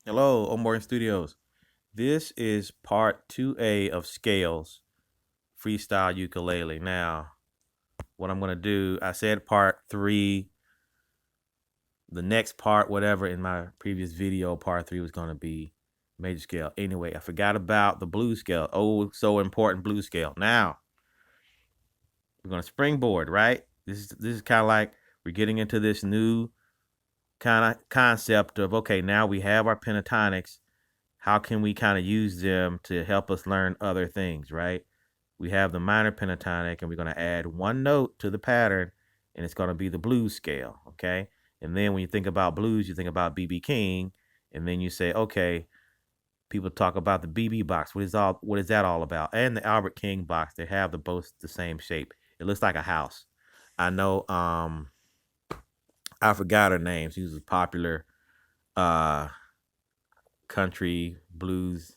Hello, Omorian Studios. This is part 2A of Scales, Freestyle Ukulele. Now, what I'm going to do, I said part 3, the next part, whatever, in my previous video, part 3 was going to be major scale. Anyway, I forgot about the blues scale. Oh, so important blues scale. Now, we're going to springboard, right? This is kind of like we're getting into this new kind of concept of, okay, now we have our pentatonics. How can we kind of use them to help us learn other things, right? We have the minor pentatonic, and we're going to add one note to the pattern, and it's going to be the blues scale, okay? And then when you think about blues, you think about B.B. King, and then you say, okay, people talk about the B.B. box. What is that all about? And the Albert King box, they have both the same shape. It looks like a house. I know I forgot her name. She was a popular country blues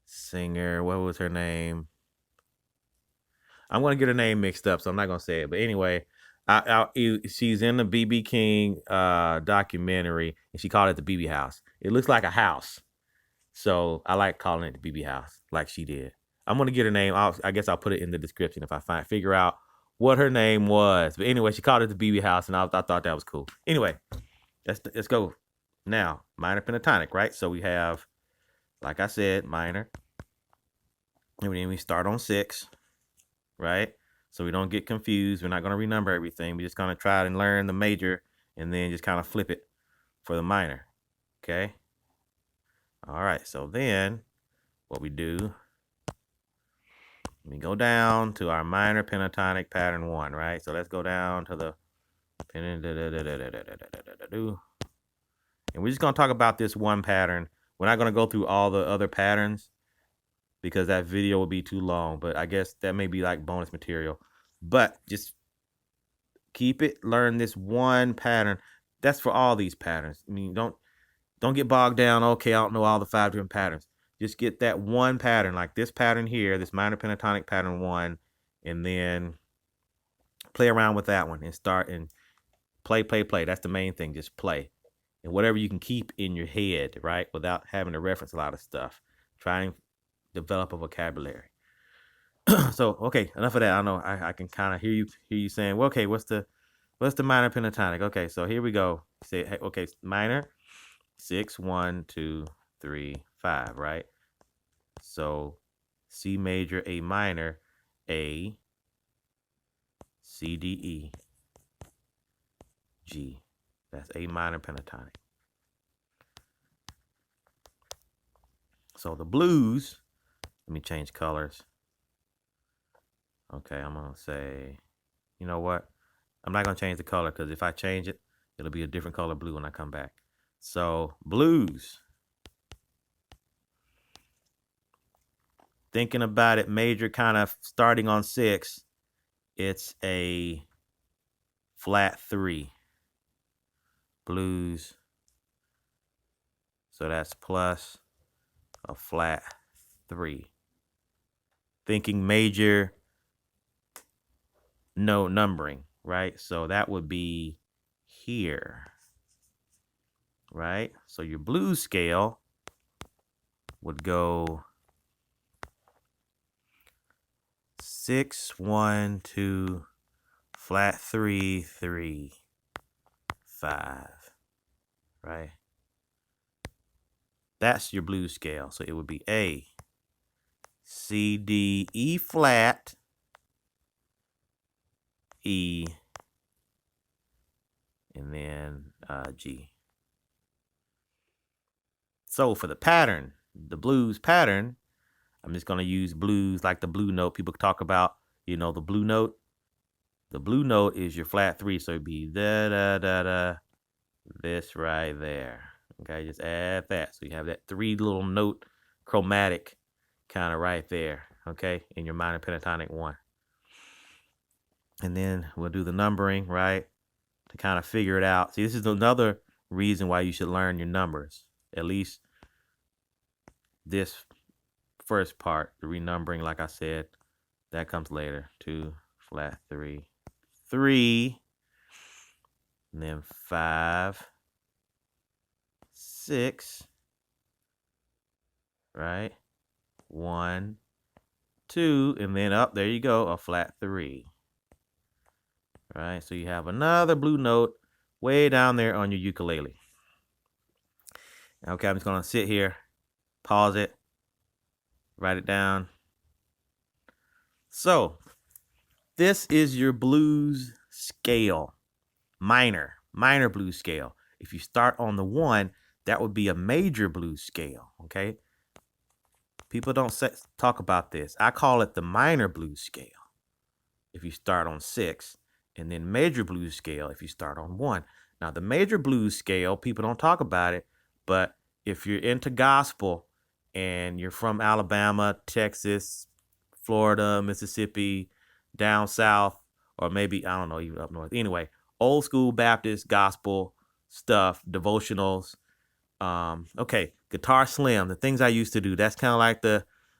singer. What was her name? I'm gonna get her name mixed up, so I'm not gonna say it. But anyway, she's in the BB King documentary, and she called it the BB House. It looks like a house, so I like calling it the BB House, like she did. I'm gonna get her name. I guess I'll put it in the description if I figure out what her name was. But anyway, she called it the BB House, and I thought that was cool. Anyway, let's go now. Minor pentatonic, right? So we have, like I said, minor, and then we start on 6. Right? So we don't get confused. We're not going to renumber everything. We're just going to try and learn the major and then just kind of flip it for the minor. Okay? All right. So then what we do, we go down to our minor pentatonic pattern 1, right? So let's go down to the and we're just going to talk about this one pattern. We're not going to go through all the other patterns because that video will be too long, but I guess that may be like bonus material. But just keep it, learn this one pattern. That's for all these patterns. I mean, don't get bogged down. Okay, I don't know all the 5 different patterns. Just get that one pattern, like this pattern here, this minor pentatonic pattern 1, and then play around with that one and start and play. That's the main thing. Just play. And whatever you can keep in your head, right, without having to reference a lot of stuff. Try and develop a vocabulary. So, okay, enough of that. I know I can kind of hear you saying, well, okay, what's the minor pentatonic? Okay, so here we go. Say, hey, okay, minor, 6, 1, 2, 3, 5, right? So C major, A minor, A, C, D, E, G. That's A minor pentatonic. So the blues, let me change colors. Okay, I'm going to say, you know what? I'm not going to change the color because if I change it, it'll be a different color blue when I come back. So blues. Thinking about it, major kind of starting on 6, it's a flat 3. Blues. So that's plus a flat 3. Thinking major, no numbering, right? So that would be here, right? So your blues scale would go 6, 1, 2, flat 3, 3, 5, right? That's your blues scale. So it would be A, C, D, E flat, E, and then G. So for the pattern, the blues pattern, I'm just going to use blues like the blue note. People talk about, the blue note. The blue note is your flat 3, so it'd be da da da da, this right there. Okay, just add that. So you have that 3 little note chromatic kind of right there, okay, in your minor pentatonic 1. And then we'll do the numbering, right, to kind of figure it out. See, this is another reason why you should learn your numbers, at least this first part, the renumbering, like I said, that comes later. 2, flat 3, 3, and then 5, 6, right? 1, 2, and then up, there you go, a flat 3. Right? So you have another blue note way down there on your ukulele. Okay, I'm just gonna sit here, pause it, write it down. So this is your blues scale, minor blues scale. If you start on the 1, that would be a major blues scale, okay? People don't talk about this. I call it the minor blues scale if you start on 6, and then major blues scale if you start on 1. Now, the major blues scale, people don't talk about it, but if you're into gospel and you're from Alabama, Texas, Florida, Mississippi, down south, or maybe, I don't know, even up north. Anyway, old school Baptist gospel stuff, devotionals. Okay, Guitar Slim, the things I used to do. That's kind of like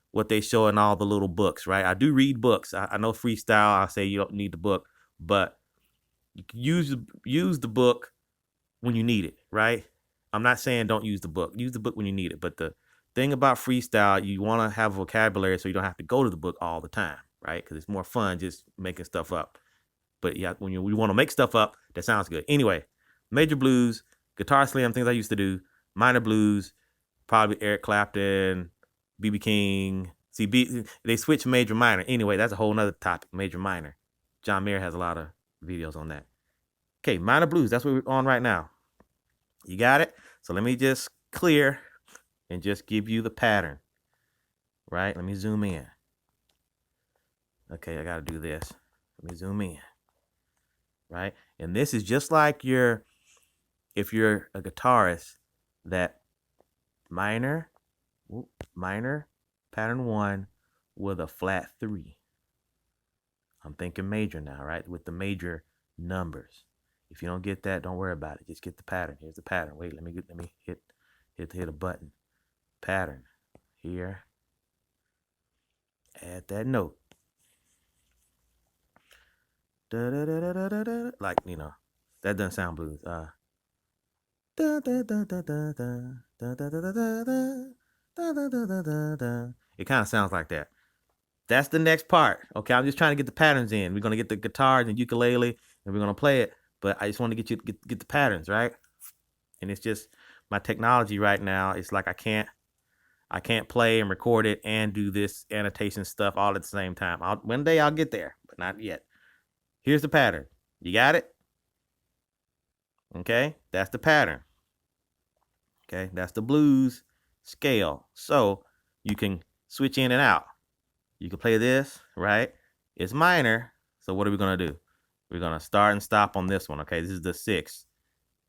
what they show in all the little books, right? I do read books. I know freestyle, I say you don't need the book, but you can use the book when you need it, right? I'm not saying don't use the book. Use the book when you need it. But the thing about freestyle, you want to have vocabulary so you don't have to go to the book all the time, right? Because it's more fun just making stuff up. But yeah, when you want to make stuff up, that sounds good. Anyway, major blues, Guitar Slim, things I used to do. Minor blues, probably Eric Clapton, B.B. King. See, they switch major minor. Anyway, that's a whole nother topic, major minor. John Mayer has a lot of videos on that. Okay, minor blues, that's what we're on right now. You got it? So let me just clear and just give you the pattern, right? Let me zoom in. Okay, I got to do this. Let me zoom in, right? And this is just like if you're a guitarist, that minor pattern 1 with a flat 3. I'm thinking major now, right? With the major numbers. If you don't get that, don't worry about it. Just get the pattern. Here's the pattern. Wait, let me hit a button. Pattern. Here. Add that note. Like, that doesn't sound blues. It kind of sounds like that. That's the next part. Okay, I'm just trying to get the patterns in. We're gonna get the guitars and ukulele, and we're gonna play it. But I just want to get you to get the patterns right. And it's just my technology right now. It's like I can't play and record it and do this annotation stuff all at the same time. One day I'll get there, but not yet. Here's the pattern. You got it? Okay, that's the pattern. Okay, that's the blues scale. So you can switch in and out. You can play this, right? It's minor. So what are we going to do? We're going to start and stop on this one, okay? This is the 6,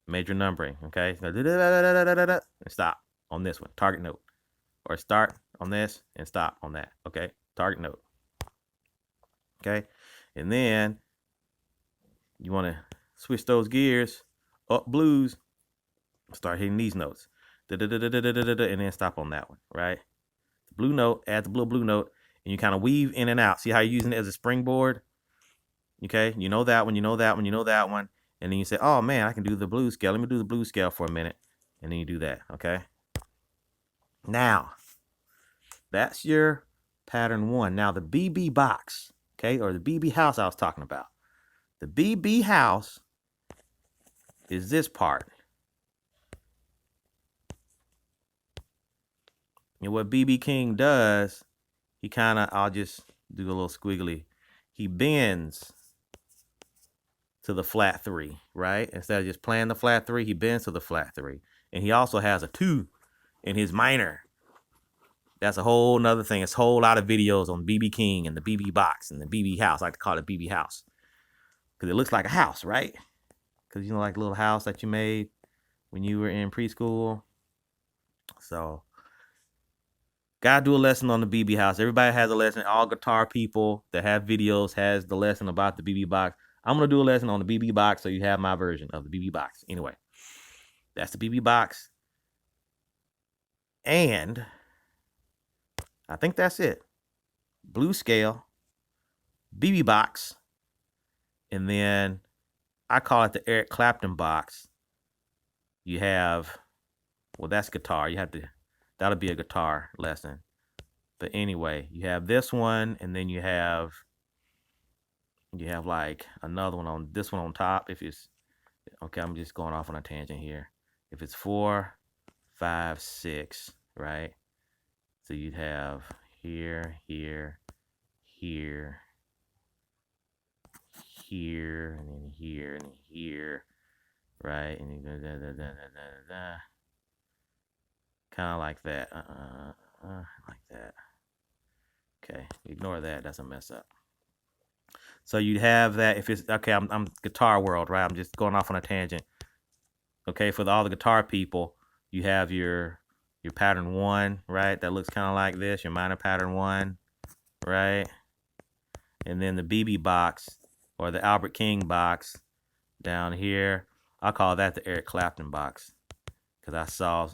major numbering, okay? And stop on this one, target note. Or start on this and stop on that, okay? Target note. Okay? And then you want to switch those gears up blues, start hitting these notes. And then stop on that one, right? The blue note, add the blue note, and you kind of weave in and out. See how you're using it as a springboard? Okay, you know that one, you know that one, you know that one. And then you say, oh man, I can do the blues scale. Let me do the blues scale for a minute. And then you do that, okay? Now, that's your pattern 1. Now the BB box, okay, or the BB house I was talking about. The BB house is this part. And what BB King does, he kind of, I'll just do a little squiggly. He bends to the flat 3, right? Instead of just playing the flat 3, he bends to the flat 3. And he also has a 2 in his minor. That's a whole nother thing. It's a whole lot of videos on BB King and the BB box and the BB house. I like to call it BB house. Because it looks like a house, right? Because, like a little house that you made when you were in preschool. So, gotta do a lesson on the BB house. Everybody has a lesson. All guitar people that have videos has the lesson about the BB box. I'm going to do a lesson on the BB box so you have my version of the BB box. Anyway, that's the BB box. And I think that's it. Blue scale, BB box, and then I call it the Eric Clapton box. You have Well, that's guitar. You have to, that'll be a guitar lesson. But anyway, you have this one, and then you have like another one on this one on top. If it's okay, I'm just going off on a tangent here. If it's 4, 5, 6, right? So you'd have here, here, here, here, and then here, and then here, right? And you go da da da da da da, kind of like that. Like that. Okay, ignore that. That's a mess up. So you'd have that if it's okay. I'm guitar world, right? I'm just going off on a tangent. Okay, for all the guitar people, you have your pattern 1, right? That looks kind of like this. Your minor pattern 1, right? And then the BB box or the Albert King box down here. I call that the Eric Clapton box because I saw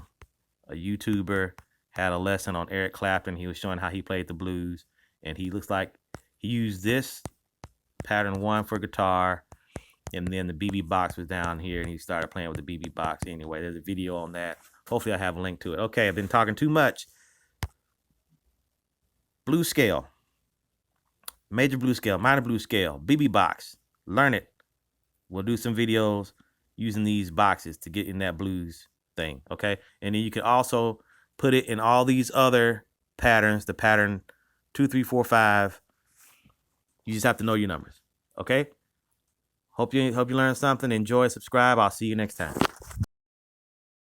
a YouTuber had a lesson on Eric Clapton. He was showing how he played the blues, and he looks like he used this pattern 1 for guitar, and then the BB box was down here, and he started playing with the BB box. Anyway, there's a video on that. Hopefully I have a link to it. Okay, I've been talking too much. Blues scale, major blues scale, minor blues scale, BB box. Learn it. We'll do some videos using these boxes to get in that blues thing, okay? And then you can also put it in all these other patterns, the pattern 2, 3, 4, 5. You just have to know your numbers, okay? Hope you learned something. Enjoy, subscribe. I'll see you next time.